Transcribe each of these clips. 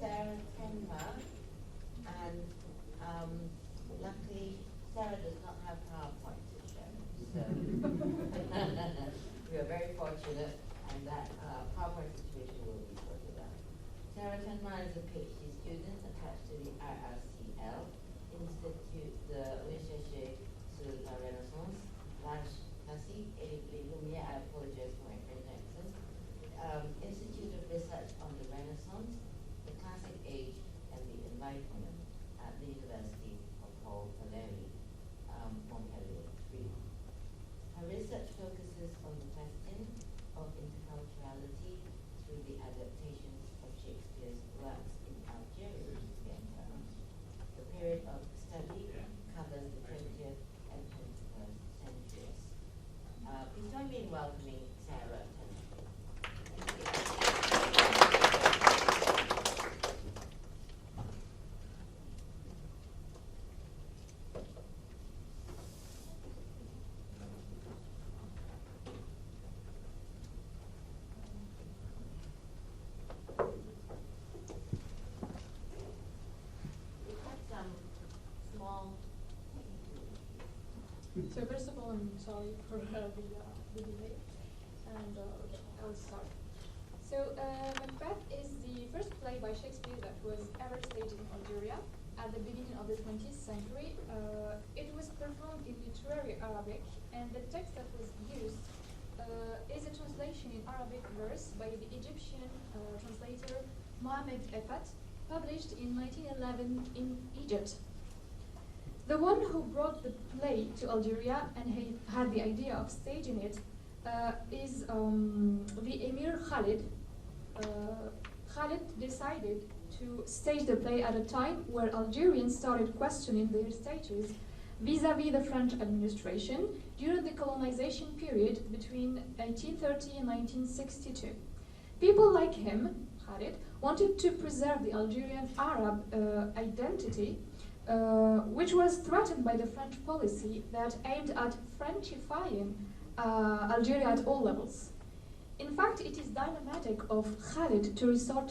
Sarah Tenma, and luckily Sarah does not have PowerPoint to show, so we are very fortunate, and that PowerPoint situation will be sorted out. Sarah Tenma is a PhD student attached to the RRCL Institut de Recherche sur la Renaissance, l'Âge classique et les Lumières, I apologize for my French accent, Institute of Research on the Renaissance, the Classic Age, and the Enlightenment at the University of Paul Valéry, Montpellier 3. Her research focuses on the question of interculturality through the adaptations of Shakespeare's works in Algeria. The period of study covers the 20th and 21st centuries. Please join me in welcoming Sarah. So first of all, I'm sorry for the delay, and okay, I'll start. So Macbeth is the first play by Shakespeare that was ever staged in Algeria at the beginning of the 20th century. It was performed in literary Arabic, and the text that was used is a translation in Arabic verse by the Egyptian translator Mohammed Effat, published in 1911 in Egypt. The one who brought the play to Algeria and he had the idea of staging it is the Emir Khalid. Khalid decided to stage the play at a time where Algerians started questioning their status vis-à-vis the French administration during the colonization period between 1830 and 1962. People like him, Khalid, wanted to preserve the Algerian Arab identity, which was threatened by the French policy that aimed at Frenchifying Algeria at all levels. In fact, it is dynamic of Khalid to resort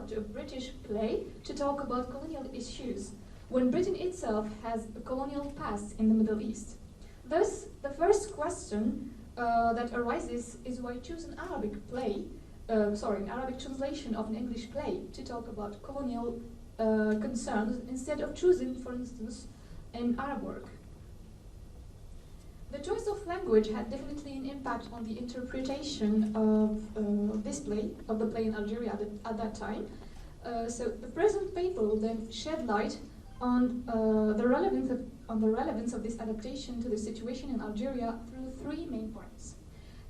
to a British play to talk about colonial issues, when Britain itself has a colonial past in the Middle East. Thus, the first question that arises is why choose an Arabic play, an Arabic translation of an English play to talk about colonial concerns instead of choosing, for instance, an Arab work. The choice of language had definitely an impact on the interpretation of this play, of the play in Algeria at that time. So the present people then shed light on the relevance of this adaptation to the situation in Algeria through three main points.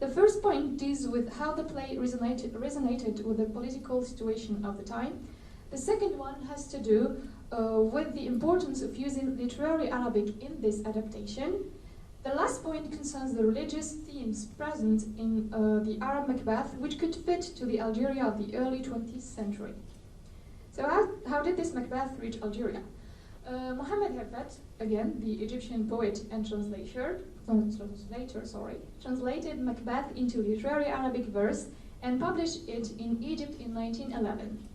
The first point deals with how the play resonated with the political situation of the time. The second one has to do with the importance of using literary Arabic in this adaptation. The last point concerns the religious themes present in the Arab Macbeth, which could fit to the Algeria of the early 20th century. So how did this Macbeth reach Algeria? Mohammed Effat, again, the Egyptian poet and translator, translated Macbeth into literary Arabic verse and published it in Egypt in 1911.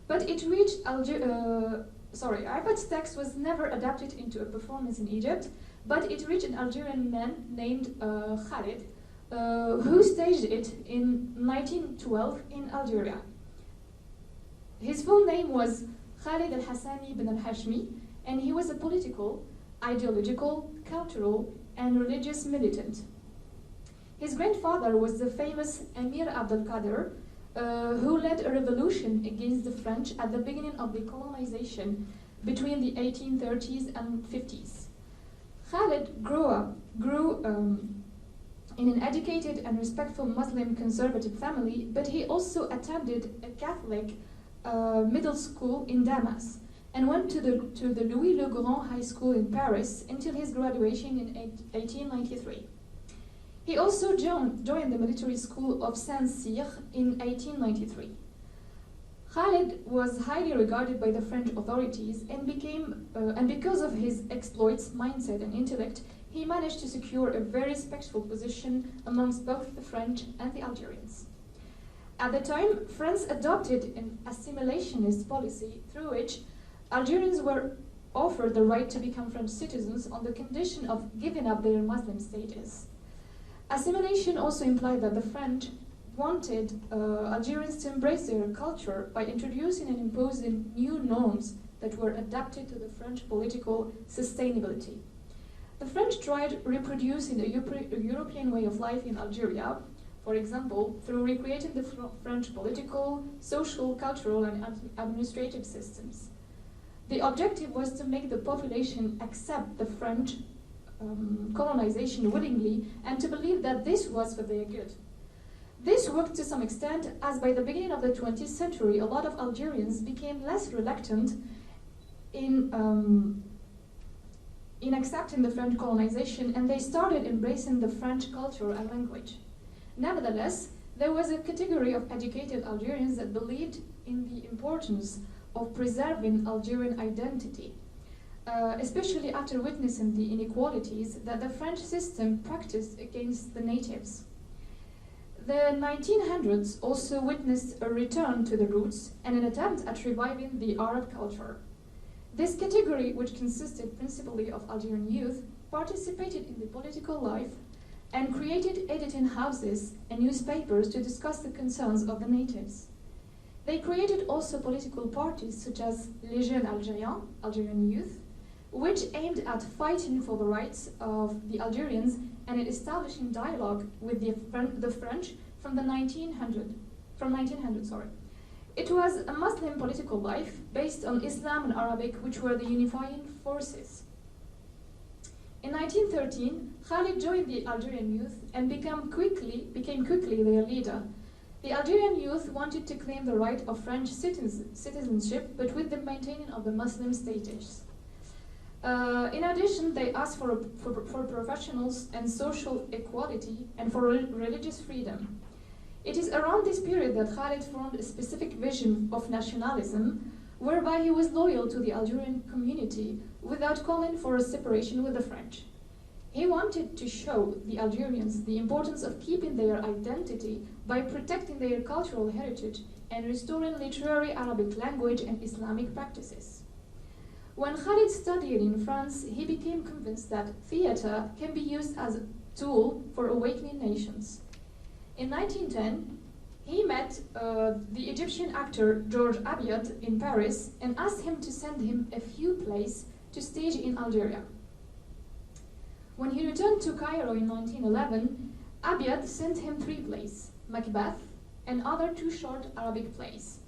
But it reached Effat's text was never adapted into a performance in Egypt, but it reached an Algerian man named Khalid, who staged it in 1912 in Algeria. His full name was Khalid al-Hassani bin al-Hashmi, and he was a political, ideological, cultural, and religious militant. His grandfather was the famous Emir Abdelkader, who led a revolution against the French at the beginning of the colonization between the 1830s and 50s. Khalid grew in an educated and respectful Muslim conservative family, but he also attended a Catholic middle school in Damas and went to the Louis Le Grand High School in Paris until his graduation in 1893. He also joined the military school of Saint-Cyr in 1893. Khalid was highly regarded by the French authorities and because of his exploits, mindset, and intellect, he managed to secure a very respectful position amongst both the French and the Algerians. At the time, France adopted an assimilationist policy through which Algerians were offered the right to become French citizens on the condition of giving up their Muslim status. Assimilation also implied that the French wanted Algerians to embrace their culture by introducing and imposing new norms that were adapted to the French political sustainability. The French tried reproducing the European way of life in Algeria, for example, through recreating the French political, social, cultural, and administrative systems. The objective was to make the population accept the French colonization willingly and to believe that this was for their good. This worked to some extent, as by the beginning of the 20th century, a lot of Algerians became less reluctant in accepting the French colonization, and they started embracing the French culture and language. Nevertheless, there was a category of educated Algerians that believed in the importance of preserving Algerian identity, especially after witnessing the inequalities that the French system practiced against the natives. The 1900s also witnessed a return to the roots and an attempt at reviving the Arab culture. This category, which consisted principally of Algerian youth, participated in the political life and created editing houses and newspapers to discuss the concerns of the natives. They created also political parties such as Les Jeunes Algériens, Algerian Youth, which aimed at fighting for the rights of the Algerians and at establishing dialogue with the French from 1900. It was a Muslim political life based on Islam and Arabic, which were the unifying forces. In 1913, Khalid joined the Algerian Youth and became quickly their leader. The Algerian youth wanted to claim the right of French citizenship, but with the maintaining of the Muslim status. In addition, they asked for professionals and social equality and for religious freedom. It is around this period that Khalid formed a specific vision of nationalism, whereby he was loyal to the Algerian community without calling for a separation with the French. He wanted to show the Algerians the importance of keeping their identity by protecting their cultural heritage and restoring literary Arabic language and Islamic practices. When Khalid studied in France, he became convinced that theater can be used as a tool for awakening nations. In 1910, he met the Egyptian actor George Abiad in Paris and asked him to send him a few plays to stage in Algeria. When he returned to Cairo in 1911, Abiad sent him 3 plays, Macbeth and other 2 short Arabic plays.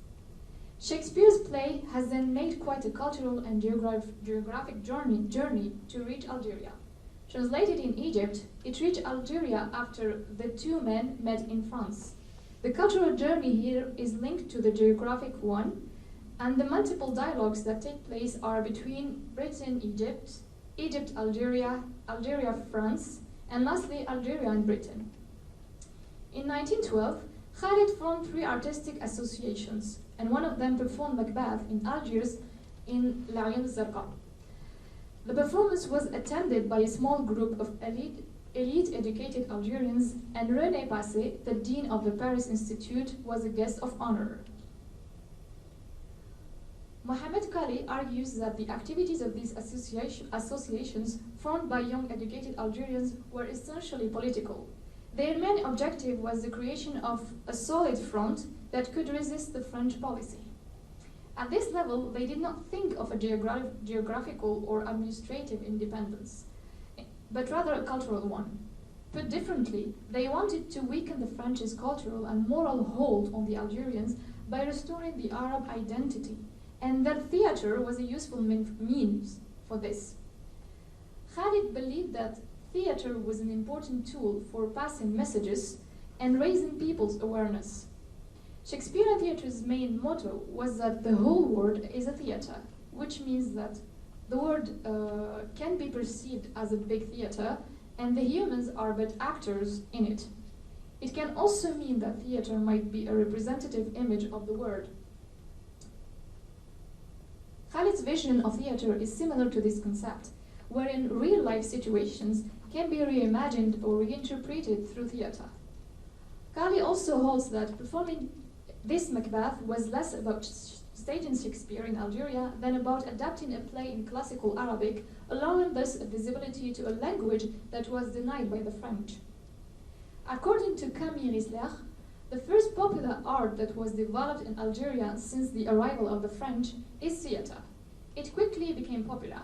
Shakespeare's play has then made quite a cultural and geographic journey to reach Algeria. Translated in Egypt, it reached Algeria after the 2 men met in France. The cultural journey here is linked to the geographic one, and the multiple dialogues that take place are between Britain, Egypt, Egypt, Algeria, Algeria, France, and lastly Algeria and Britain. In 1912, Khalid formed 3 artistic associations, and one of them performed Macbeth in Algiers in l'Aïn Zarqa. The performance was attended by a small group of elite educated Algerians, and René Passé, the dean of the Paris Institute, was a guest of honor. Mohamed Kali argues that the activities of these associations formed by young educated Algerians were essentially political. Their main objective was the creation of a solid front that could resist the French policy. At this level, they did not think of a geographical or administrative independence, but rather a cultural one. Put differently, they wanted to weaken the French's cultural and moral hold on the Algerians by restoring the Arab identity, and that theater was a useful means for this. Khalid believed that theater was an important tool for passing messages and raising people's awareness. Shakespearean theater's main motto was that the whole world is a theater, which means that the world can be perceived as a big theater, and the humans are but actors in it. It can also mean that theater might be a representative image of the world. Khalid's vision of theater is similar to this concept, wherein real-life situations can be reimagined or reinterpreted through theater. Kali also holds that performing this Macbeth was less about staging Shakespeare in Algeria than about adapting a play in classical Arabic, allowing thus a visibility to a language that was denied by the French. According to Camille Risler, the first popular art that was developed in Algeria since the arrival of the French is theatre. It quickly became popular.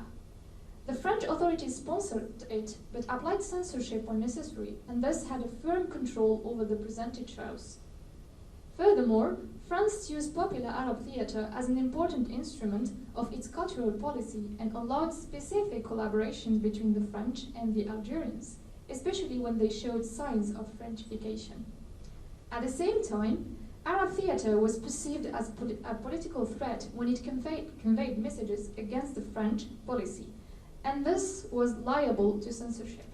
The French authorities sponsored it, but applied censorship when necessary, and thus had a firm control over the presented shows. Furthermore, France used popular Arab theatre as an important instrument of its cultural policy and allowed specific collaborations between the French and the Algerians, especially when they showed signs of Frenchification. At the same time, Arab theatre was perceived as a political threat when it conveyed messages against the French policy, and thus was liable to censorship.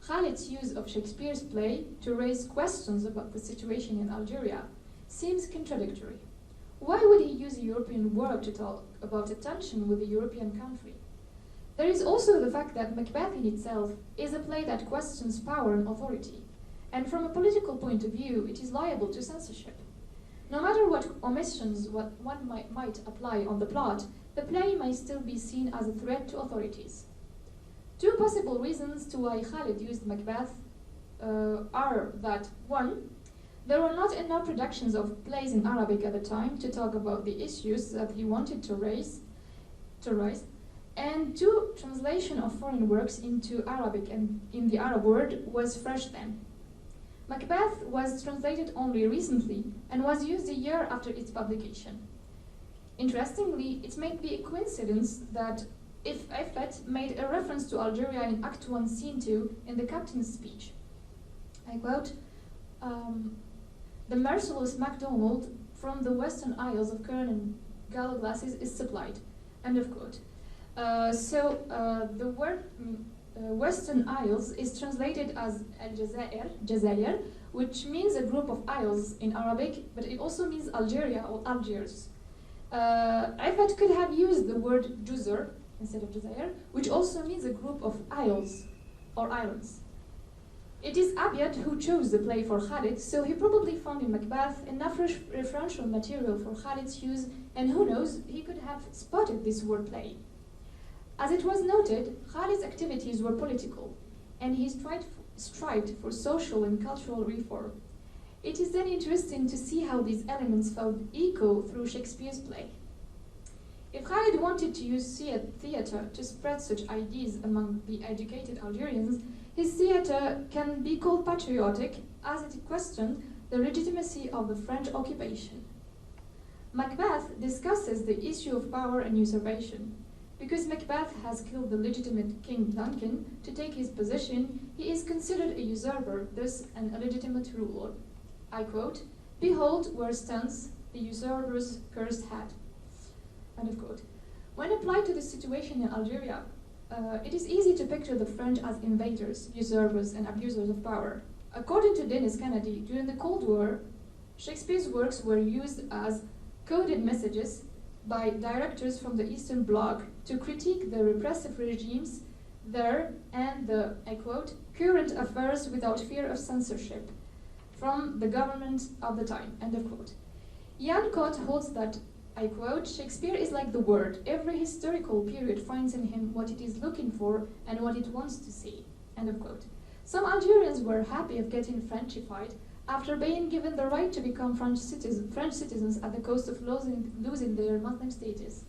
Khalid's use of Shakespeare's play to raise questions about the situation in Algeria seems contradictory. Why would he use a European work to talk about a tension with a European country? There is also the fact that Macbeth in itself is a play that questions power and authority, and from a political point of view, it is liable to censorship. No matter what omissions one might apply on the plot, the play may still be seen as a threat to authorities. Two possible reasons to why Khalid used Macbeth are that, one, there were not enough productions of plays in Arabic at the time to talk about the issues that he wanted to raise, and two, translation of foreign works into Arabic and in the Arab world was fresh then. Macbeth was translated only recently and was used a year after its publication. Interestingly, it may be a coincidence that if Ifet made a reference to Algeria in Act 1, Scene 2 in the captain's speech. I quote, the merciless MacDonald from the Western Isles of Kern and Gallaglasses is supplied, end of quote. The word Western Isles is translated as Jazair, which means a group of isles in Arabic, but it also means Algeria or Algiers. Ifat could have used the word Juzur instead of Jazair, which also means a group of isles or islands. It is Abiad who chose the play for Khalid, so he probably found in Macbeth enough referential material for Khalid's use, and who knows, he could have spotted this wordplay. As it was noted, Khalid's activities were political, and he strived for social and cultural reform. It is then interesting to see how these elements found echo through Shakespeare's play. If Khalid wanted to use theatre to spread such ideas among the educated Algerians, his theatre can be called patriotic, as it questioned the legitimacy of the French occupation. Macbeth discusses the issue of power and usurpation. Because Macbeth has killed the legitimate King Duncan to take his position, he is considered a usurper, thus an illegitimate ruler. I quote, "Behold where stands the usurper's cursed head." End of quote. When applied to the situation in Algeria, it is easy to picture the French as invaders, usurpers, and abusers of power. According to Dennis Kennedy, during the Cold War, Shakespeare's works were used as coded messages by directors from the Eastern Bloc to critique the repressive regimes there and the, I quote, current affairs without fear of censorship from the government of the time, end of quote. Jan Kot holds that, I quote, Shakespeare is like the word. Every historical period finds in him what it is looking for and what it wants to see, end of quote. Some Algerians were happy of getting Frenchified after being given the right to become French citizens at the cost of losing their Muslim status.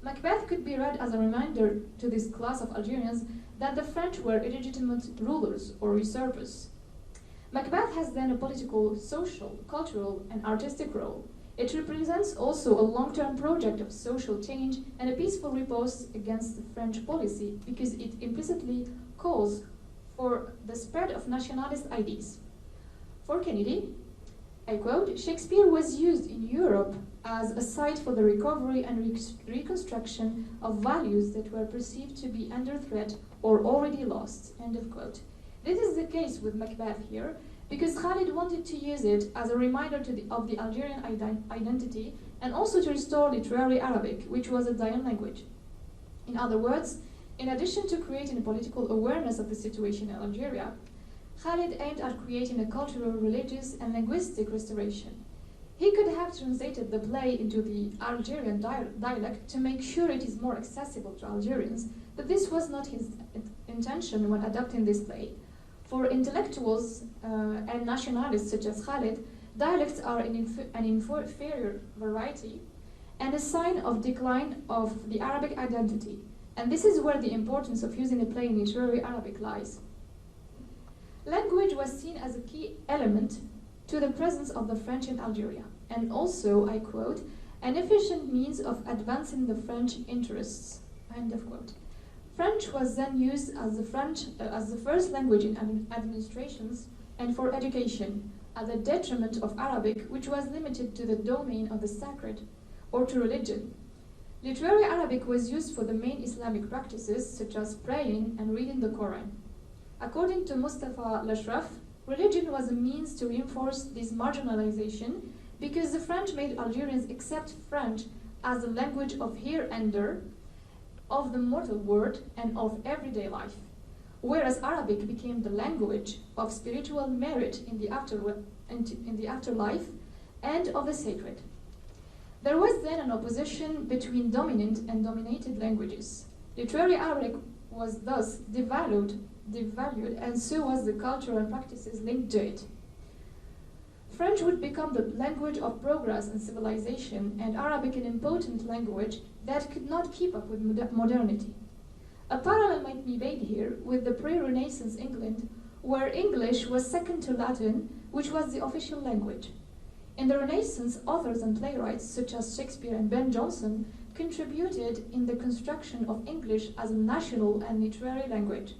Macbeth could be read as a reminder to this class of Algerians that the French were illegitimate rulers or usurpers. Macbeth has then a political, social, cultural, and artistic role. It represents also a long-term project of social change and a peaceful riposte against the French policy because it implicitly calls for the spread of nationalist ideas. For Kennedy, I quote, Shakespeare was used in Europe as a site for the recovery and reconstruction of values that were perceived to be under threat or already lost, end of quote. This is the case with Macbeth here, because Khalid wanted to use it as a reminder of the Algerian identity and also to restore literary Arabic, which was a dying language. In other words, in addition to creating a political awareness of the situation in Algeria, Khalid aimed at creating a cultural, religious, and linguistic restoration. He could have translated the play into the Algerian dialect to make sure it is more accessible to Algerians, but this was not his intention when adapting this play. For intellectuals and nationalists such as Khalid, dialects are an inferior variety and a sign of decline of the Arabic identity, and this is where the importance of using a play in literary Arabic lies. Language was seen as a key element to the presence of the French in Algeria, and also, I quote, an efficient means of advancing the French interests, end of quote. French was then used as the first language in administrations and for education, at the detriment of Arabic, which was limited to the domain of the sacred or to religion. Literary Arabic was used for the main Islamic practices, such as praying and reading the Quran. According to Mustafa Lashraf, religion was a means to reinforce this marginalization because the French made Algerians accept French as the language of here and there, of the mortal world, and of everyday life, whereas Arabic became the language of spiritual merit in the afterlife and of the sacred. There was then an opposition between dominant and dominated languages. Literary Arabic was thus devalued, and so was the culture and practices linked to it. French would become the language of progress and civilization, and Arabic an impotent language that could not keep up with modernity. A parallel might be made here with the pre-Renaissance England, where English was second to Latin, which was the official language. In the Renaissance, authors and playwrights such as Shakespeare and Ben Jonson contributed in the construction of English as a national and literary language.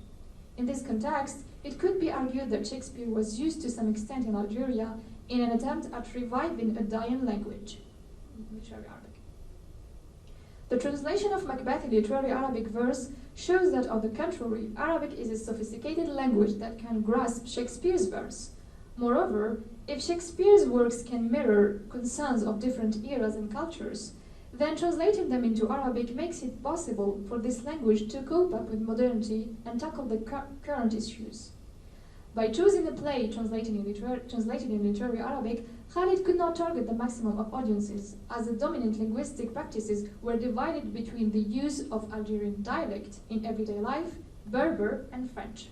In this context, it could be argued that Shakespeare was used to some extent in Algeria in an attempt at reviving a dying language, literary Arabic. The translation of Macbeth in literary Arabic verse shows that, on the contrary, Arabic is a sophisticated language that can grasp Shakespeare's verse. Moreover, if Shakespeare's works can mirror concerns of different eras and cultures, then translating them into Arabic makes it possible for this language to cope up with modernity and tackle the current issues. By choosing a play translated in literary Arabic, Khalid could not target the maximum of audiences, as the dominant linguistic practices were divided between the use of Algerian dialect in everyday life, Berber, and French.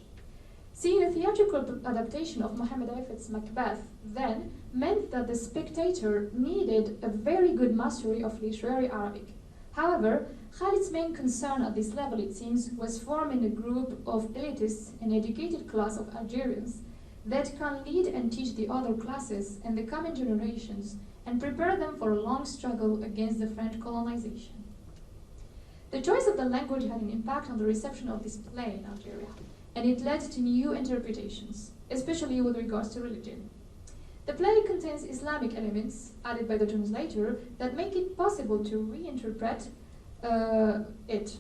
Seeing a theatrical adaptation of Mohammed Aifet's Macbeth then meant that the spectator needed a very good mastery of literary Arabic. However, Khalid's main concern at this level, it seems, was forming a group of elitists and educated class of Algerians that can lead and teach the other classes and the coming generations and prepare them for a long struggle against the French colonization. The choice of the language had an impact on the reception of this play in Algeria, and it led to new interpretations, especially with regards to religion. The play contains Islamic elements added by the translator that make it possible to reinterpret it.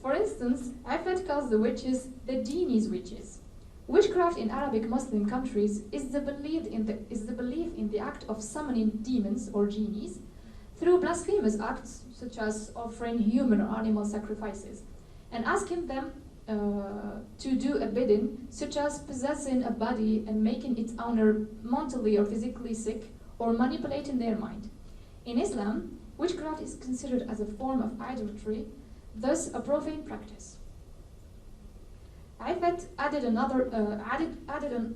For instance, Aifet calls the witches the genies' witches. Witchcraft in Arabic Muslim countries is the belief in the act of summoning demons or genies through blasphemous acts such as offering human or animal sacrifices and asking them to do a bidding, such as possessing a body and making its owner mentally or physically sick, or manipulating their mind. In Islam, witchcraft is considered as a form of idolatry, thus a profane practice. Aifet added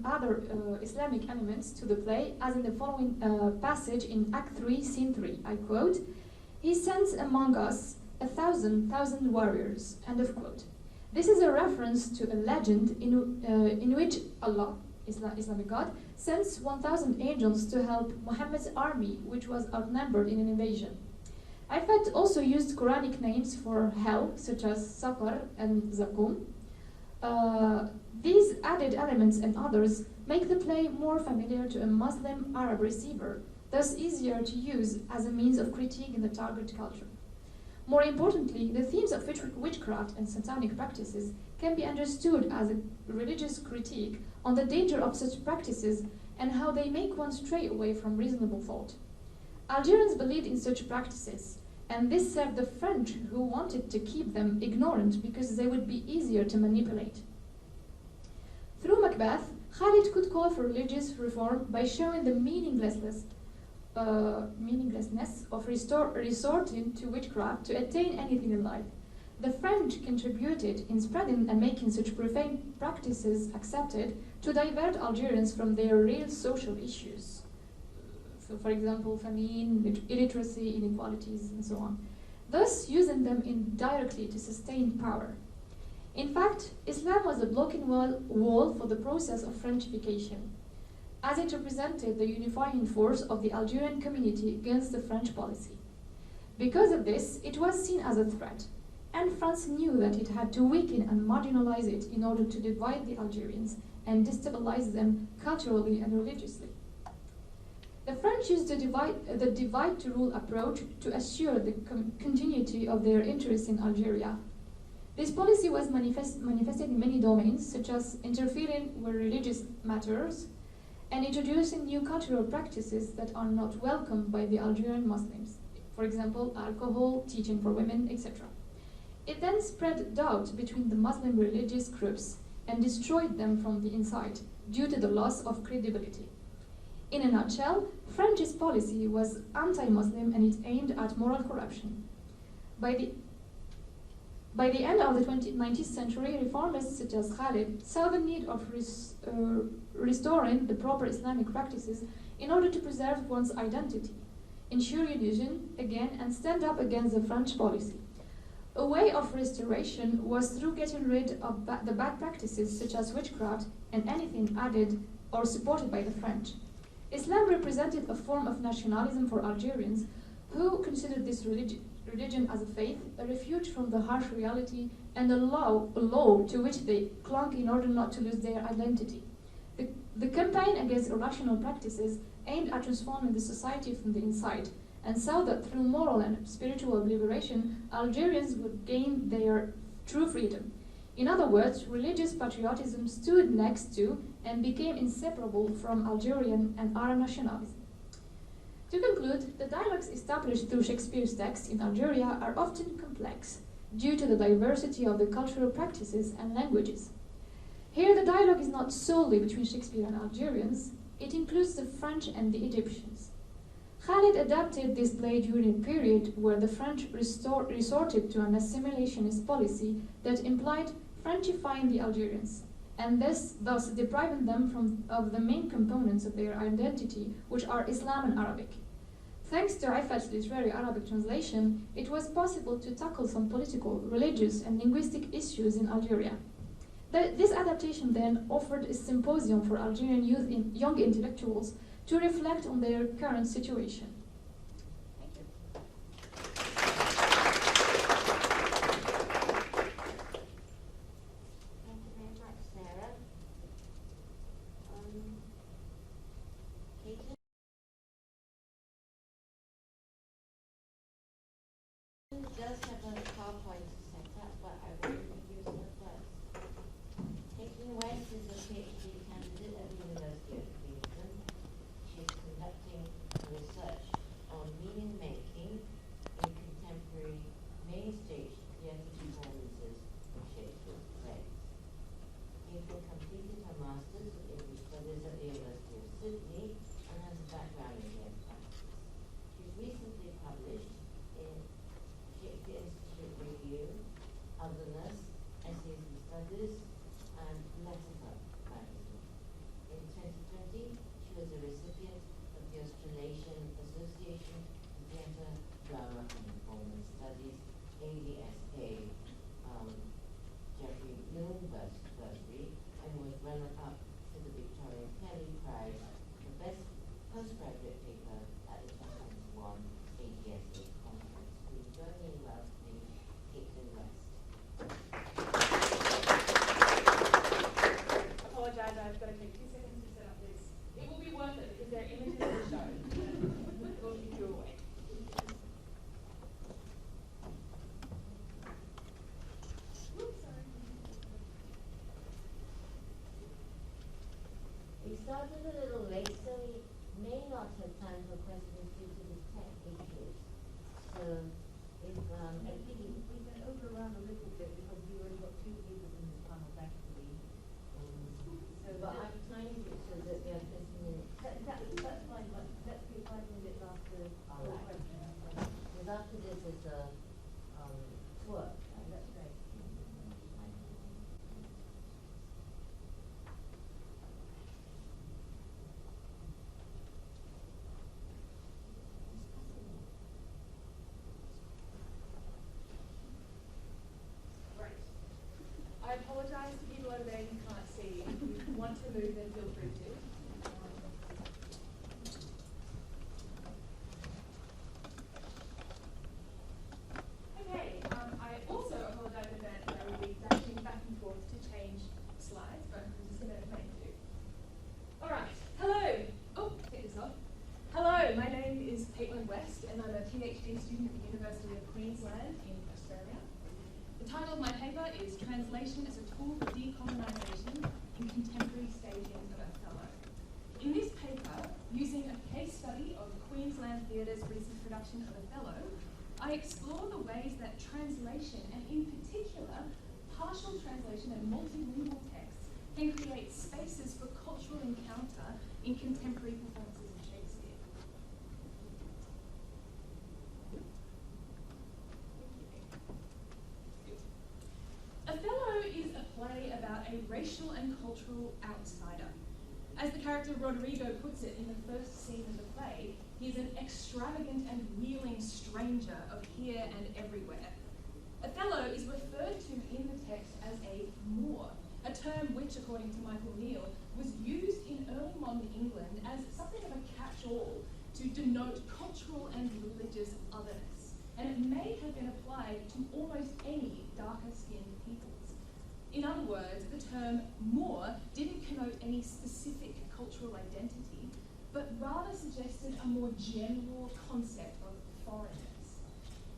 other Islamic elements to the play, as in the following passage in Act 3, Scene 3. I quote, "He sends among us 1,000 warriors," end of quote. This is a reference to a legend in which Allah, Islamic God, sends 1,000 angels to help Muhammad's army, which was outnumbered in an invasion. Aifet also used Quranic names for hell, such as Saqar and Zakum. These added elements and others make the play more familiar to a Muslim Arab receiver, thus easier to use as a means of critiquing the target culture. More importantly, the themes of witchcraft and satanic practices can be understood as a religious critique on the danger of such practices and how they make one stray away from reasonable thought. Algerians believed in such practices, and this served the French, who wanted to keep them ignorant because they would be easier to manipulate. Through Macbeth, Khalid could call for religious reform by showing the meaninglessness meaninglessness of resorting to witchcraft to attain anything in life. The French contributed in spreading and making such profane practices accepted to divert Algerians from their real social issues. So, for example, famine, illiteracy, inequalities, and so on, thus using them indirectly to sustain power. In fact, Islam was a blocking wall for the process of Frenchification, as it represented the unifying force of the Algerian community against the French policy. Because of this, it was seen as a threat, and France knew that it had to weaken and marginalize it in order to divide the Algerians and destabilize them culturally and religiously. The French used the divide-to-rule approach to assure the continuity of their interests in Algeria. This policy was manifested in many domains, such as interfering with religious matters and introducing new cultural practices that are not welcomed by the Algerian Muslims, for example, alcohol, teaching for women, etc. It then spread doubt between the Muslim religious groups and destroyed them from the inside due to the loss of credibility. In a nutshell, French's policy was anti-Muslim and it aimed at moral corruption. By the end of the 19th century, reformists such as Khalid saw the need of restoring the proper Islamic practices in order to preserve one's identity, ensure union again, and stand up against the French policy. A way of restoration was through getting rid of the bad practices such as witchcraft and anything added or supported by the French. Islam represented a form of nationalism for Algerians who considered this religion as a faith, a refuge from the harsh reality, and a law to which they clung in order not to lose their identity. The campaign against irrational practices aimed at transforming the society from the inside, and saw that through moral and spiritual liberation, Algerians would gain their true freedom. In other words, religious patriotism stood next to and became inseparable from Algerian and Arab nationalism. To conclude, the dialogues established through Shakespeare's texts in Algeria are often complex due to the diversity of the cultural practices and languages. Here, the dialogue is not solely between Shakespeare and Algerians, it includes the French and the Egyptians. Khalid adapted this play during a period where the French resorted to an assimilationist policy that implied Frenchifying the Algerians, and thus depriving them of the main components of their identity, which are Islam and Arabic. Thanks to Ifat's literary Arabic translation, it was possible to tackle some political, religious, and linguistic issues in Algeria. This adaptation then offered a symposium for Algerian young intellectuals to reflect on their current situation. Thank you. Thank you very much, Sarah. Caitlin? It does have a PowerPoint set up, but I will use it first. Caitlin West is a PhD candidate at the University of Queensland. She's conducting research on meaning making in contemporary main stage theatre performances of Shakespeare's plays. Caitlin completed her Masters of English Studies at the University of Sydney and has a background in theatre practice. She's recently published in Shakespeare Institute Review, Otherness, Essays and Studies, and Letterbox magazine. In 2020, she was a recipient of the Australasian Association of Theatre, Drama and Performance Studies, ADSA, Geoffrey Milne Bursary, and was runner-up to the Victoria Kelly Prize for Best Postgraduate Paper at the 2021 ADSA Conference. Please join me in welcoming Caitlin West. Apologize, I've got to take 2 seconds to set up this. It will be worth it because they're images of the show. We'll keep you awake. Oops, sorry. We started a little late, so we may not have time for questions due to the tech issues. So, if I think we can overrun a little bit because we've already got 2 people in this panel, thankfully. but I've timed it so that we have 15 minutes. That's fine, but let's be 5 minutes after. PhD student at the University of Queensland in Australia. The title of my paper is Translation as a Tool for Decolonisation in Contemporary Staging of Othello. In this paper, using a case study of Queensland Theatre's recent production of Othello, I explore the ways that translation, and in particular, partial translation and multilingual texts, can create spaces for cultural encounter in contemporary performances of Shakespeare. Othello is a play about a racial and cultural outsider. As the character Roderigo puts it in the first scene of the play, he is an extravagant and wheeling stranger of here and everywhere. Othello is referred to in the text as a Moor, a term which, according to Michael Neal, was used in early modern England as something of a catch-all to denote cultural and religious otherness, and it may have been applied to almost any darker-skinned peoples. In other words, the term Moor didn't connote any specific cultural identity, but rather suggested a more general concept of foreignness.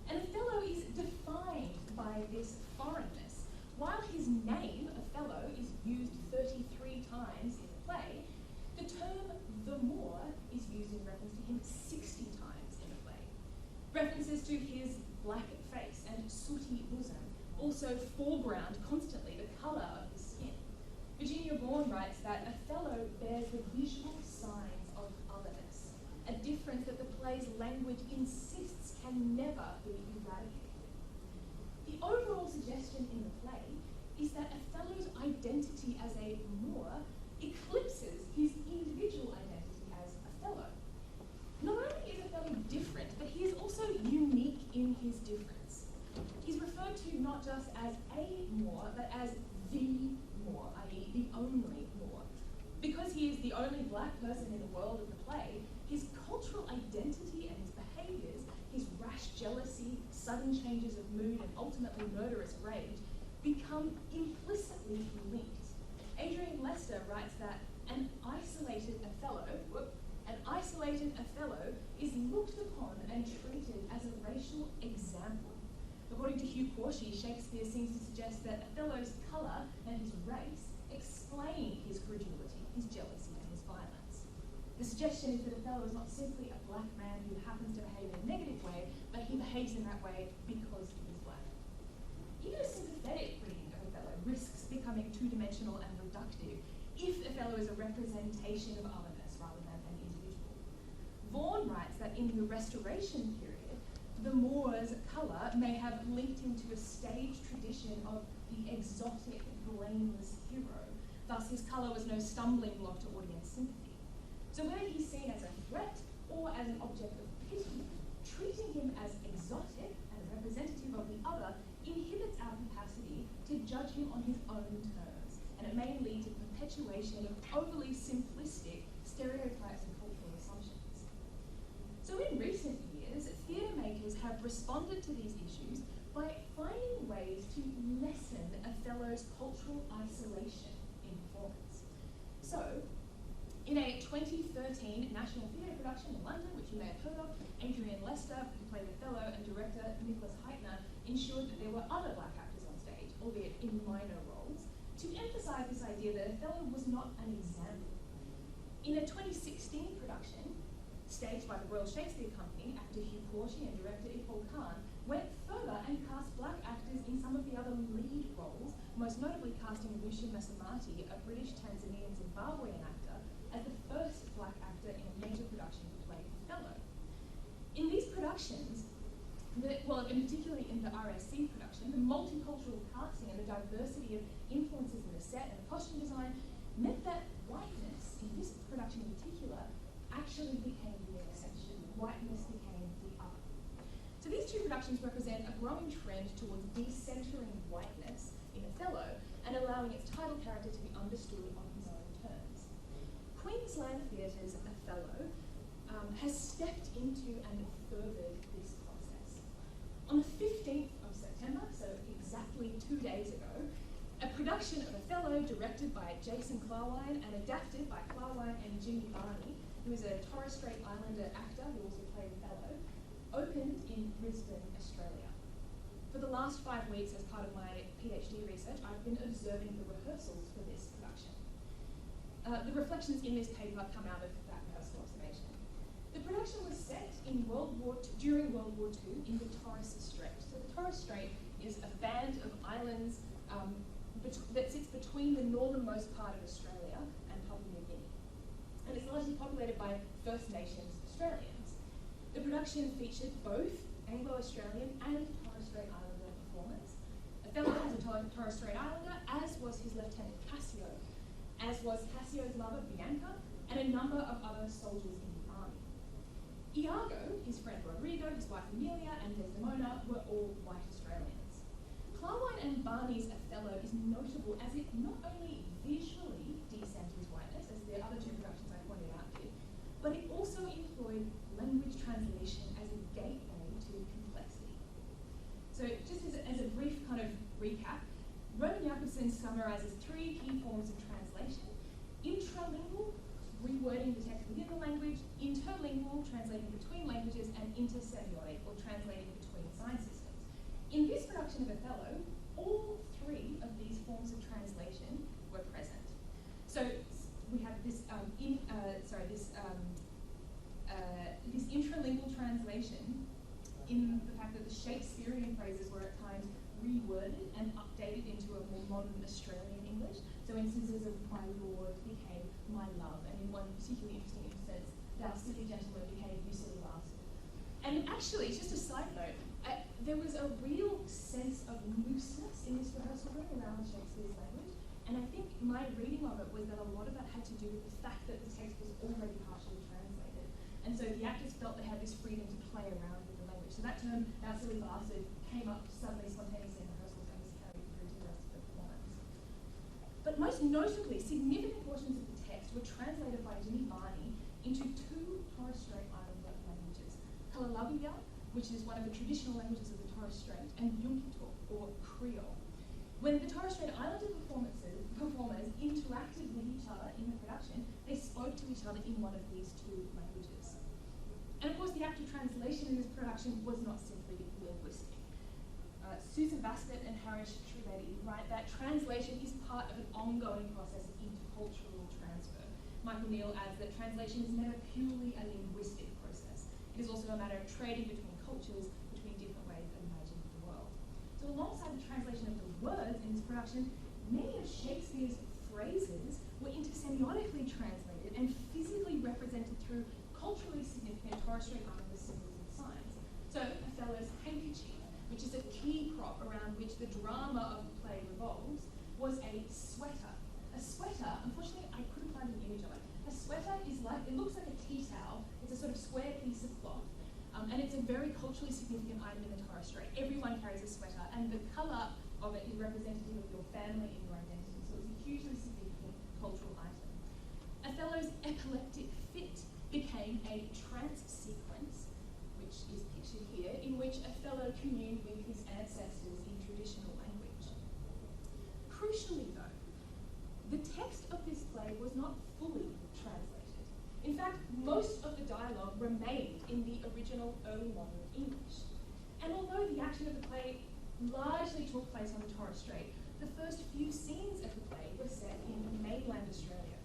And Othello is defined by this foreignness. While his name, Othello, is used 33 times in the play, the term the Moor is used in reference to him 60 times in the play. References to his black face and sooty bosom also foreground constantly the colour of his skin. Virginia Vaughan writes that Othello bears the visual signs of otherness, a difference that the play's language insists can never be eradicated. The overall suggestion in the play is that Othello's identity as a Moor eclipses his individual identity as Othello. Not only is Othello different, but he is also unique in his difference. He's referred to not just as a Moor, but as the Moor, i.e. the only Moor. Because he is the only black person in the world of the play, his cultural identity and his behaviours, his rash jealousy, sudden changes of mood, and ultimately murderous rage, become implicitly linked. Adrian Lester writes that an isolated Othello is looked upon and treated as a racial example. According to Hugh Corshey, Shakespeare seems to suggest that Othello's colour and his race explain his credulity, his jealousy, and his violence. The suggestion is that Othello is not simply a black man who happens to behave in a negative way, but he behaves in that way because he is black. Even a sympathetic reading of Othello risks becoming two-dimensional and reductive if Othello is a representation of otherness rather than an individual. Vaughan writes that in the Restoration period, the Moor's colour may have linked him to a stage tradition of the exotic, blameless hero. Thus, his colour was no stumbling block to audience sympathy. So whether he's seen as a threat or as an object of pity, treating him as exotic and representative of the other inhibits our capacity to judge him on his own terms, and it may lead to the perpetuation of overly simplistic stereotypes and cultural assumptions. So in recent years, theatre makers have responded to these issues by finding ways to lessen Othello's cultural isolation in performance. So, in a 2013 National Theatre production in London, which you may have heard of, Adrian Lester, who played Othello, and director Nicholas Heitner ensured that there were other black actors on stage, albeit in minor roles, to emphasise this idea that Othello was not an example. In a 2016 production, staged by the Royal Shakespeare Company, actor Hugh Corshey and director Ifol Khan went further and cast black actors in some of the other lead roles, most notably casting Lucian Masamati, a British Tanzanian Zimbabwean actor, as the first black actor in a major production to play Othello. In these productions, and particularly in the RSC production, the multicultural casting and the diversity of influences in the set and the costume design meant that whiteness, in this production in particular, actually became the exception. Whiteness became the other. So these two productions represent a growing trend towards decentering whiteness in Othello and allowing its title character to be understood on his own terms. Queensland Theatre's Othello has stepped into and furthered this process. On the 15th of September, so exactly 2 days ago, a production of Othello directed by Jason Clarwine and adapted by Clarwine and Jimmy Barney, who is a Torres Strait Islander actor who also played Othello, opened in Brisbane, Australia. For the last 5 weeks, as part of my PhD research, I've been observing the rehearsals for this production. The reflections in this paper come out of that rehearsal observation. The production was set in during World War II in the Torres Strait. So the Torres Strait is a band of islands that sits between the northernmost part of Australia and Papua New Guinea. And it's largely populated by First Nations Australians. The production featured both Anglo-Australian and Torres Strait Islander performers. Othello was a Torres Strait Islander, as was his lieutenant Cassio, as was Cassio's mother Bianca, and a number of other soldiers in the army. Iago, his friend Rodrigo, his wife Amelia, and Desdemona were all white Australians. Carmine and Barney's Othello is notable as it not only visually decenters whiteness, as the other two productions I pointed out did, but it also employed language translation as a gateway to complexity. So just as a brief kind of recap, Roman Jakobson summarizes 3 key forms of translation: intralingual, rewording the text within the language; interlingual, translating between languages; and intersemiotic, or translating between sign systems. In this production of Othello, all 3 of these forms of translation were present. So we have this this intralingual translation in the fact that the Shakespearean phrases were at times reworded and updated into a more modern Australian English. So instances of my lord became my love, and in one particularly interesting instance, thou silly gentleman became you silly bastard. And actually, just a side note, there was a real sense of looseness in this rehearsal room around Shakespeare's language, and I think my reading of it was that a lot of that had to do with the fact that the text was already partially translated. And so the actors felt they had this freedom to play around with the language. So that term, thou silly bastard, came up suddenly spontaneously in rehearsals and was carried through to the rest of the performance. But most notably, significant portions of the text were translated by Jimmy Barney into 2 Torres Strait Islander languages: Kalalabuya, which is one of the traditional languages of the Torres Strait, and Yunkitok, or Creole. When the Torres Strait Islander performers interacted with each other in the production, they spoke to each other in one of these 2 languages. And of course, the act of translation in this production was not simply linguistic. Susan Bassett and Harish Trivedi write that translation is part of an ongoing process of intercultural transfer. Michael Neal adds that translation is never purely a linguistic process. It is also a matter of trading between cultures, between different ways of imagining the world. So alongside the translation of the words in this production, many of Shakespeare's phrases were intersemiotically translated and physically represented through culturally significant Torres Strait Islander symbols and signs. So Othello's handkerchief, which is a key prop around which the drama of the play revolves, was a sweater. A sweater, unfortunately I couldn't find an image of it. A sweater is it looks like a tea towel. It's a sort of square piece of cloth. And it's a very culturally significant item in the Torres Strait. Everyone carries a sweater, and the colour of it is representative of your family and your identity. So it's a hugely significant cultural item. Othello's epileptic fit became a trance sequence, which is pictured here, in which Othello communed with his ancestors in traditional language. Crucially though, the text of this play was not fully translated. In fact, most of the dialogue remained in the original early modern English. And although the action of the play largely took place on the Torres Strait, the first few scenes of the play were set in mainland Australia.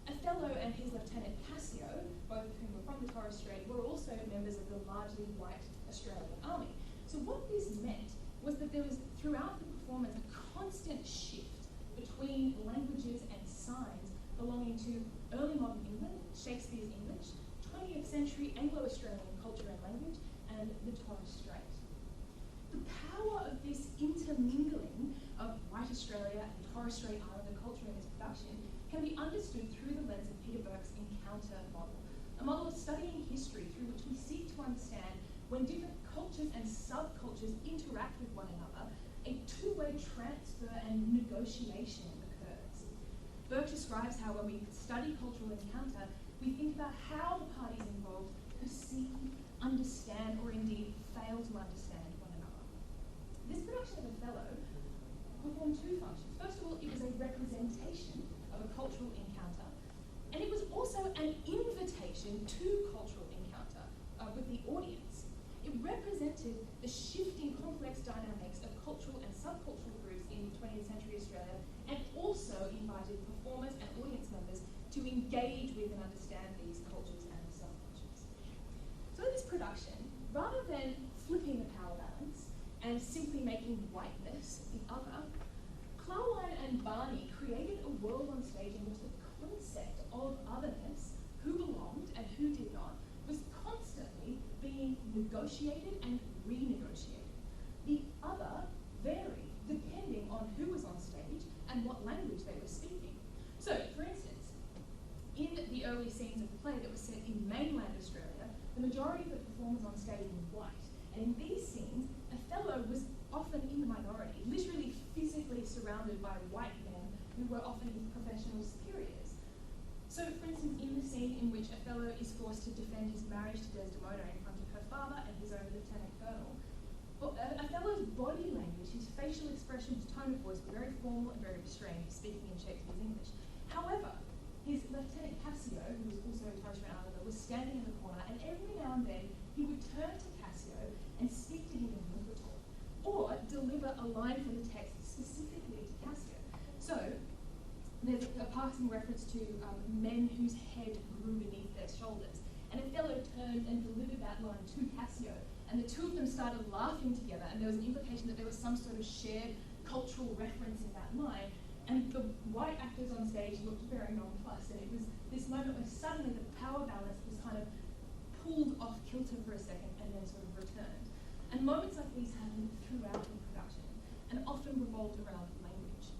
Othello and his lieutenant Cassio, both of whom were from the Torres Strait, were also members of the largely white Australian army. So what this meant was that there was, throughout the performance, a constant shift between languages and signs belonging to early modern England, Shakespeare's English, 20th century Anglo-Australian culture and language, and the Torres Strait. The power of this intermingling of white Australia and Torres Strait Islander culture in this production can be understood through the lens of Peter Burke's encounter model, a model of studying history through which we seek to understand when different cultures and subcultures interact with one another, a 2-way transfer and negotiation occurs. Burke describes how when we study cultural encounter, we think about how the parties involved perceive, understand, or indeed fail to understand one another. This production of Othello performed 2 functions. First of all, it was a representation of a cultural encounter, and it was also an invitation to cultural encounter with the audience. It represented the shifting complex dynamics of cultural and subcultural groups in 20th century Australia, and also invited performers and audience members to engage with and understand these cultures and subcultures. So in this production, rather than flipping the power balance and simply making whiteness the other, Clarwine and Barney created a world on stage in which the concept of otherness, who belonged and who did not, was constantly being negotiated and renegotiated. The other varied depending on who was on stage and what language they were speaking. So, for instance, in the early scenes of the play that was set in mainland Australia, the majority of the performers on stage were white. And in these scenes, Othello was often in the minority, literally physically surrounded by white men who were often his professional superiors. So, for instance, in the scene in which Othello is forced to defend his marriage to Desdemona in front of her father and his own lieutenant colonel, Othello's body language, his facial expression, his tone of voice were very formal and very restrained, speaking in Shakespeare's English. However, his lieutenant Cassio, who was also a Torres Strait Islander, was standing in the corner, and every now and then he would turn to Cassio and speak to him in Liverpool, or deliver a line from the text specifically to Cassio. So, there's a passing reference to men whose head grew beneath their shoulders. And Othello turned and delivered that line to Cassio, and the two of them started laughing together, and there was an implication that there was some sort of shared cultural reference in that line. And the white actors on stage looked very nonplussed, and it was this moment where suddenly the power balance was kind of pulled off kilter for a second and then sort of returned. And moments like these happened throughout the production, and often revolved around language.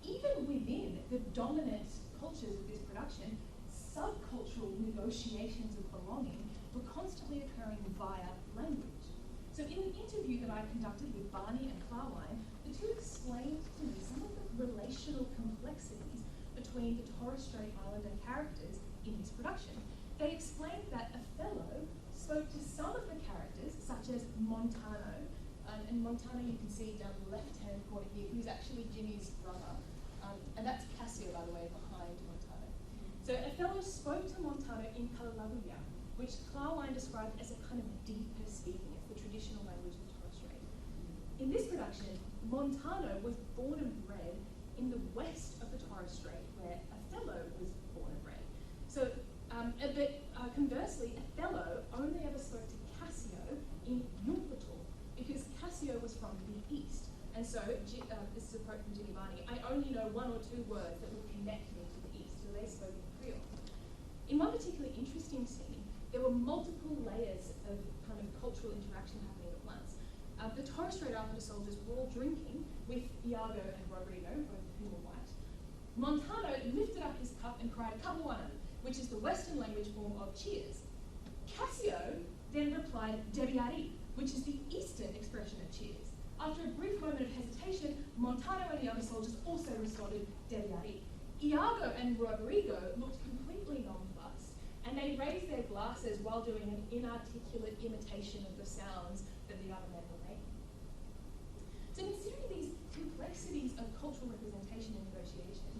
Even within the dominant cultures of this production, subcultural negotiations of belonging were constantly occurring via language. So in an interview that I conducted with Barney and Clarwine, the two explained to me some of the relational complexities between the Torres Strait Islander characters in this production. They explained that Othello spoke to some of the characters, such as Montano, and Montano you can see down the left-hand corner here, who's actually Jimmy's brother, and that's Cassio, by the way, behind Montano. So Othello spoke to Montano in Kalalabuya, which Clarwine described as a kind of deeper speaking. It's the traditional language of the Torres Strait. In this production, Montano was born and bred in the west of the Torres Strait, where Othello was born and bred. So, but conversely, Othello only ever spoke to Cassio in Yumputul, because Cassio was from the east. And so, this is a quote from Jimmy Barney, I only know one or two words that will connect me to the east, so they spoke in Creole. In one particularly interesting scene, there were multiple layers of kind of cultural interaction happening at once. The Torres Strait Islander soldiers were all drinking with Iago and Rodrigo, both of whom were white. Montano lifted up his cup and cried Kabuana, which is the Western language form of cheers. Cassio then replied Debiari, which is the Eastern expression of cheers. After a brief moment of hesitation, Montano and the other soldiers also responded Debiari. Iago and Rodrigo looked completely nonplussed, and they raised their glasses while doing an inarticulate imitation of the sounds that the other men were making. So considering these complexities of cultural representation and negotiation,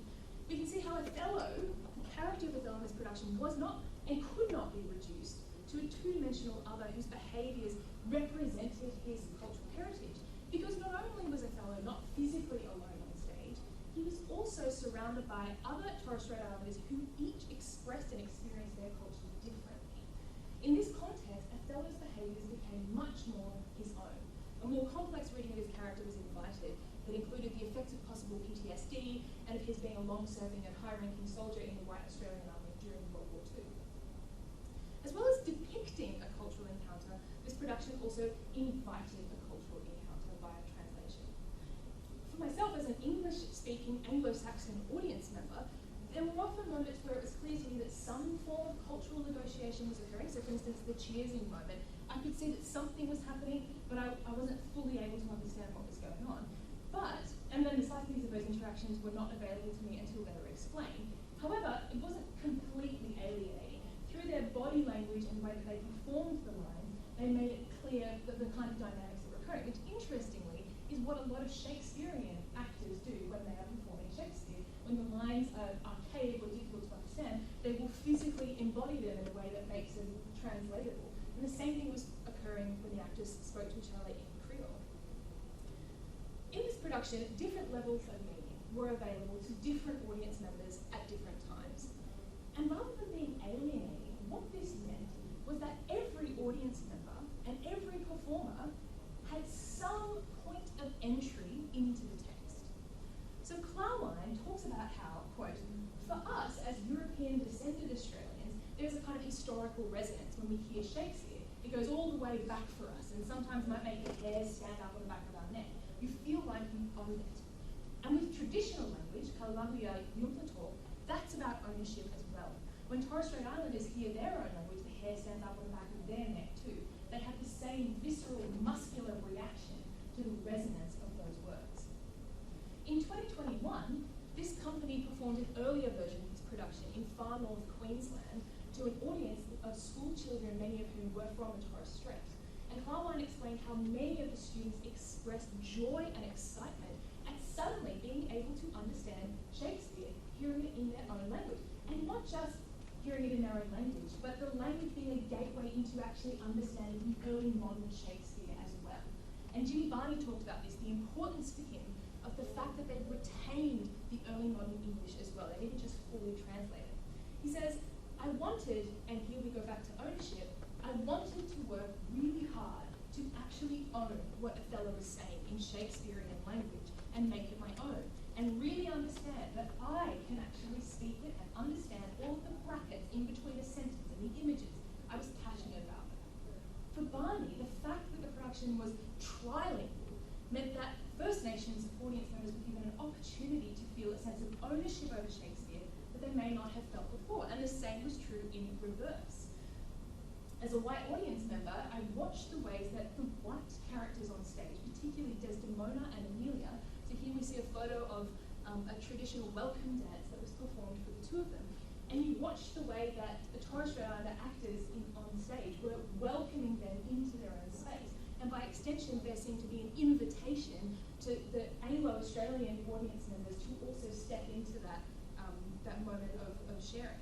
we can see how Othello, the character of Othello in this production, was not and could not be reduced to a two-dimensional other whose behaviours represented his cultural heritage. Because not only was Othello not physically alone on stage, he was also surrounded by other Torres Strait Islanders who each expressed and experienced their cultures differently. In this context, Othello's behaviours became much more his own. A more complex reading of his character was invited that included the effects of possible PTSD and of his being a long-serving and high-ranking soldier in the White Australian Army during World War II. As well as depicting a cultural encounter, this production also invited a cultural encounter via translation. For myself, as an English-speaking Anglo-Saxon audience member, there were often moments where it was clear to me that some form of cultural negotiation was occurring. So, for instance, the cheersing moment, I could see that something was happening, but I wasn't fully able to understand what was going on. And then the subtleties of those interactions were not available to me until they were explained. However, it wasn't completely alienating. Through their body language and the way that they performed the lines, they made it clear that the kind of dynamics that were occurring, which interestingly is what a lot of Shakespearean actors do when they are performing Shakespeare. When the lines are archaic or difficult to understand, they will physically embody them in a way that makes them translatable. And the same thing was occurring during when the actors spoke to each other in Creole. In this production, different levels of meaning were available to different audience members at different times. And rather than being alienating, what this meant was that every audience member and every performer had some point of entry into the text. So Clarwine talks about how, quote, for us as European descended Australians, there's a kind of historical resonance when we hear Shakespeare. It goes all the way back for us and sometimes might make the hairs stand up on the back of our neck. You feel like you own it. And with traditional language, Kalahuya Yumplatalk, that's about ownership as well. When Torres Strait Islanders hear their own language, the hair stands up on the back of their neck too. They have the same visceral, muscular reaction to the resonance of those words. In 2021, this company performed an earlier version of this production in far north Queensland to an audience of school children, many of whom were from the Torres Strait. And Clarwine explained how many of the students expressed joy and excitement at suddenly being able to understand Shakespeare, hearing it in their own language. And not just hearing it in their own language, but the language being a gateway into actually understanding the early modern Shakespeare as well. And Jimmy Barney talked about this, the importance for him of the fact that they retained the early modern English as well. They didn't just fully translate it. He says, I wanted, and here we go back to ownership, I wanted to work really hard to actually own what Othello was saying in Shakespearean language and make it my own, and really understand that I can actually speak it and understand all of the brackets in between a sentence and the images. I was passionate about that. For Barney, the fact that the production was trilingual meant that First Nations audience members were given an opportunity to feel a sense of ownership over Shakespeare that they may not have felt before, and the same was true in reverse. As a white audience member, I watched the ways that the white characters on stage, particularly Desdemona and Amelia, so here we see a photo of a traditional welcome dance that was performed for the two of them, and you watched the way that the Torres Strait Islander actors on stage were welcoming them into their own space. And by extension, there seemed to be an invitation to the Anglo-Australian audience members to also step into that moment of sharing.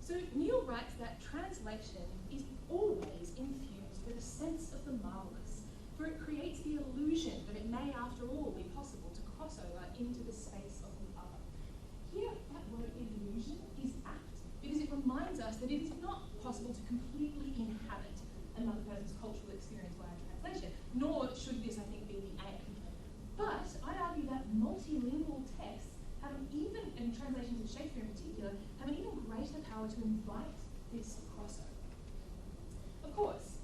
So Neil writes that translation is always infused with a sense of the marvelous, for it creates the illusion that it may, after all, be possible to cross over into the space of the other. Here, that word illusion is apt, because it reminds us that it is not possible to completely inhabit another person's cultural experience via translation, nor should this, I think, be the aim. But I argue that multilingual texts have an even, and translations of Shakespeare in particular, have an even greater power to invite this crossover. Of course,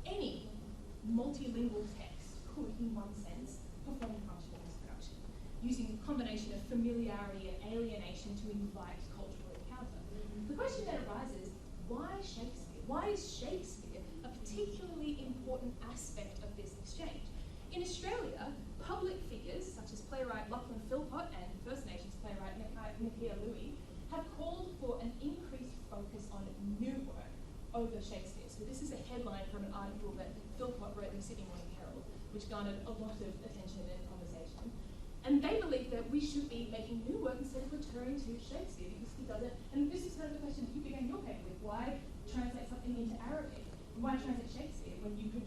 any multilingual text could, in one sense, perform the function of this production, using a combination of familiarity and alienation to invite cultural encounter. The question then arises, why Shakespeare? Why is Shakespeare a particularly important aspect of this exchange? In Australia, public figures such as playwright Lachlan Philpott and First Nations playwright Nakia Louie have called for an increased focus on new work over Shakespeare. So this is a headline from an article that Philpott wrote in the Sydney Morning Herald, which garnered a lot of attention and conversation. And they believe that we should be making new work instead of returning to Shakespeare, because he doesn't, and this is kind of the question that you began your paper with, why translate something into Arabic? Why translate Shakespeare when you could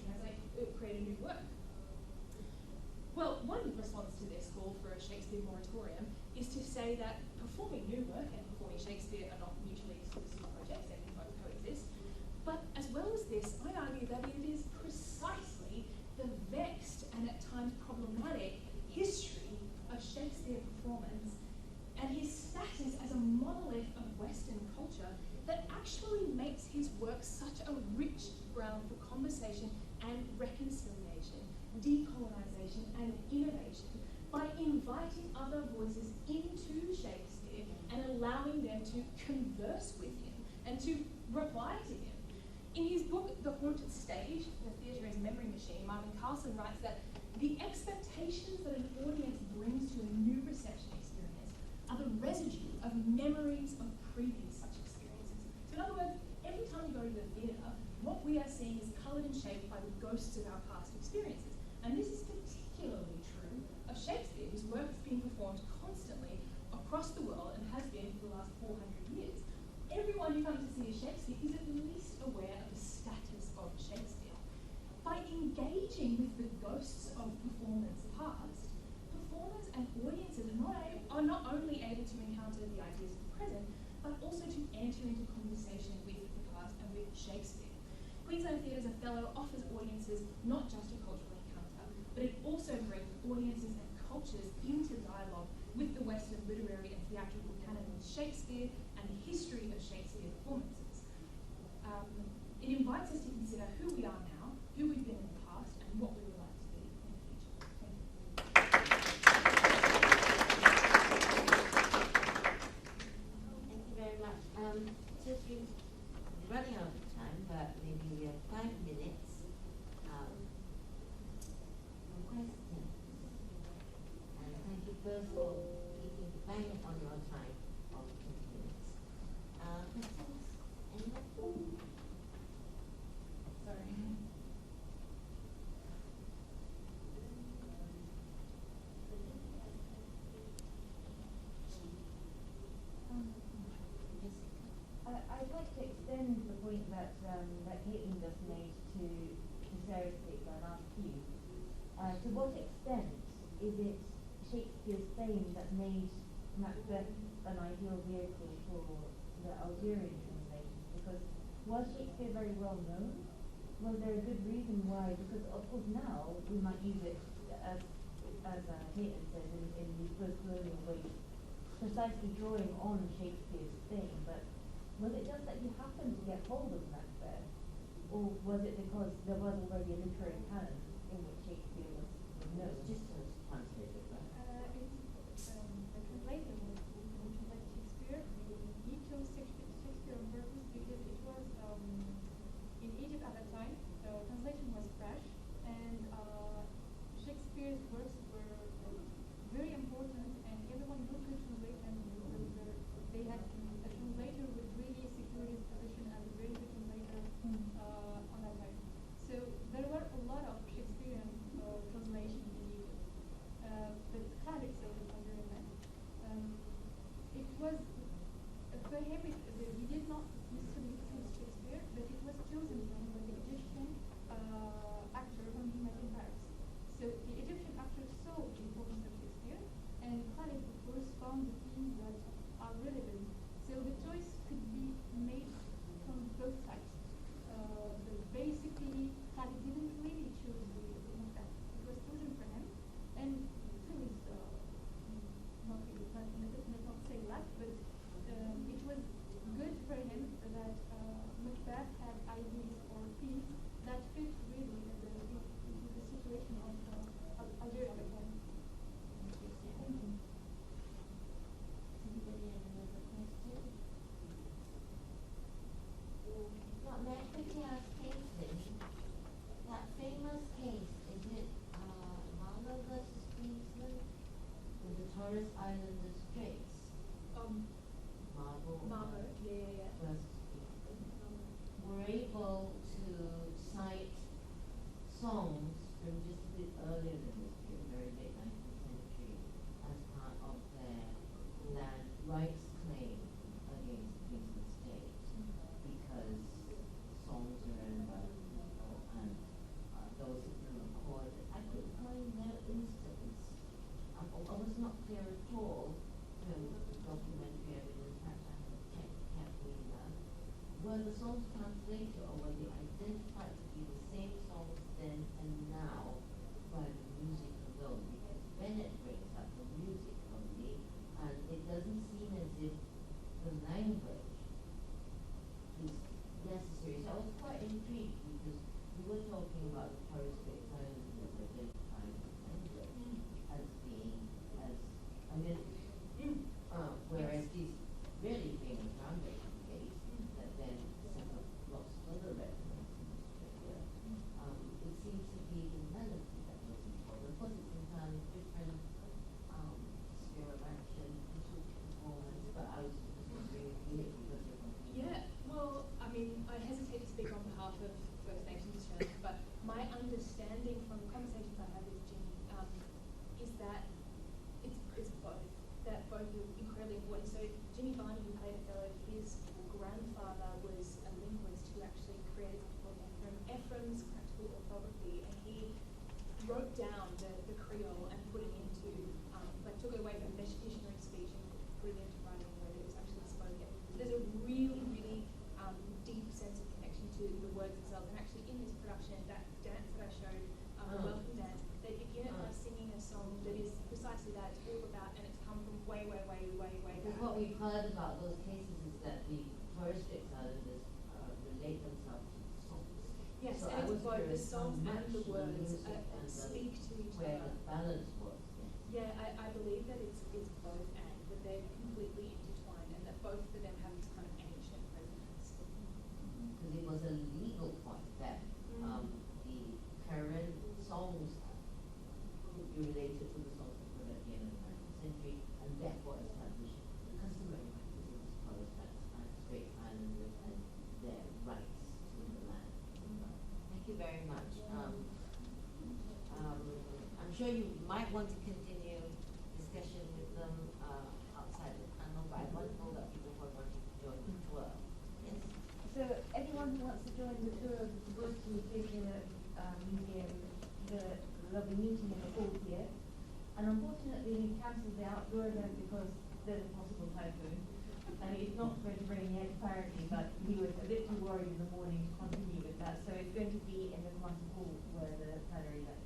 create a new work? Well, one response to this call for a Shakespeare moratorium is to say that performing new work and performing Shakespeare are not mutually exclusive projects, they can both coexist. But as well as this, I argue that it is precisely the vexed and at times problematic history of Shakespeare performance and his status as a monolith of Western culture that actually makes his work such a rich ground for conversation and reconciliation, decolonization and innovation by inviting other voices into Shakespeare and allowing them to converse with him and to reply to him. In his book, The Haunted Stage, The Theatre as Memory Machine, Marvin Carlson writes that the expectations that an audience brings to a new reception experience are the residue of memories of previous such experiences. So in other words, every time you go to the theatre, what we are seeing is coloured and shaped by the ghosts of our past experiences. And this is particularly true of Shakespeare, whose work is being performed constantly across the world and has been for the last 400 years. Everyone who comes to see a Shakespeare is at least aware of the status of Shakespeare. engaging with the ghosts of performers past, performers and audiences are not only able to encounter the ideas of the present, but also to enter into conversation with the past and with Shakespeare. Queensland Theatre's A Fellow offers audiences not just a cultural encounter, but it also brings audiences and cultures into dialogue with the Western literary and theatrical canon of Shakespeare and the history of Shakespeare performances. It invites us to consider who we are now, who we've been in the past, and what we would like to be in the future. Thank you. Thank you very much. Just we're running out of time, but maybe we have 5 minutes for questions. And thank you both for keeping bang on your time of 20 minutes. Questions? Anyone? Sorry. I'd like to extend the point that Caitlin just made to Sarah's paper and ask you. To what extent is it Shakespeare's fame that made Macbeth an ideal vehicle for the Algerian translation? Because was Shakespeare very well known? Was there a good reason why? Because of course now we might use it as Caitlin says in these post-colonial ways, precisely drawing on Shakespeare's fame, but was it just that you happened to get hold of Macbeth, or was it because there was already a literary canon in which Shakespeare was known? It's just translated, right? The translator was translated Shakespeare. He chose Shakespeare on purpose because it was in Egypt at that time. The translation was fresh, and Shakespeare's works were very important, and everyone who could translate them, they had a translator would really secure his position as a very good translator on that time. So there were a lot of Shakespearean translations in Egypt, but Khalid itself was Algerian man. It was for him. He did not necessarily choose Shakespeare, but it was chosen for him by the Egyptian actor whom he met in Paris. So the Egyptian actor saw the importance of Shakespeare, and Khalid, of course, found the themes that are relevant. So the choice could be made from both sides. But basically, Khalid didn't really choose the Macbeth. It was chosen for him, and through his not really, let's not say luck, but it was good for him that Macbeth had ideas or themes that fit really into the situation of Algeria at the time. Thank you. Anybody have another question? Not may I quickly ask Caitlin, that famous case, is it Marlowe versus Queensland with the Torres Islander Straits? Marble Yeah. versus Queensland. Were able to cite songs from just a bit earlier than this period, very late 19th century, as part of their land rights claim against Queensland State, because songs are owned by the people and those have been recorded. I could find no instance. I was not clear at all from the documentary evidence. Perhaps I haven't checked carefully enough. Were the songs translated, or were they identified to be the same songs then and now by the music alone? Because Bennett brings up the music only, and it doesn't seem as if the language is necessary. So I was quite intrigued because we were talking about the Torres Strait Islanders as identifying the language as being as a myth, whereas these really famous groundbreaking case that then set up lots of other references in Australia. It seems to be the melody that was important. Of course, it's entirely different sphere of action, performance, but I was just wondering if you because you're completely. Yeah, well, I mean, I hesitate to speak on behalf of First Nations Australia, but my understanding from conversations I had with Jimmy is that it's both. That both are incredibly important. So Jimmy Barney, who played Othello, his grandfather was a linguist who actually created something called Ephraim's practical orthography, and he both the there's so songs and much the in words music and speak to each where other. the balance was. Yeah, I believe that it's both and, that they're completely intertwined and that both of them have this kind of ancient resonance. Because it was a legal point that the current songs could be related to the songs that were at the end of the 19th century, and therefore established the customary practices as far as Strait Islanders and their rights to the land. Thank you very much. I'm sure you might want to continue discussion with them outside the panel, but I want to know that people who are wanting to join the tour. Yes. So anyone who wants to join the tour of the Brooklyn Museum, the lovely meeting in the hall here. And unfortunately we cancelled the outdoor event because there's a possible typhoon. And it's not going to rain yet apparently, but he was a bit too worried in the morning to continue with that. So it's going to be in the Master Hall where the plenary lecture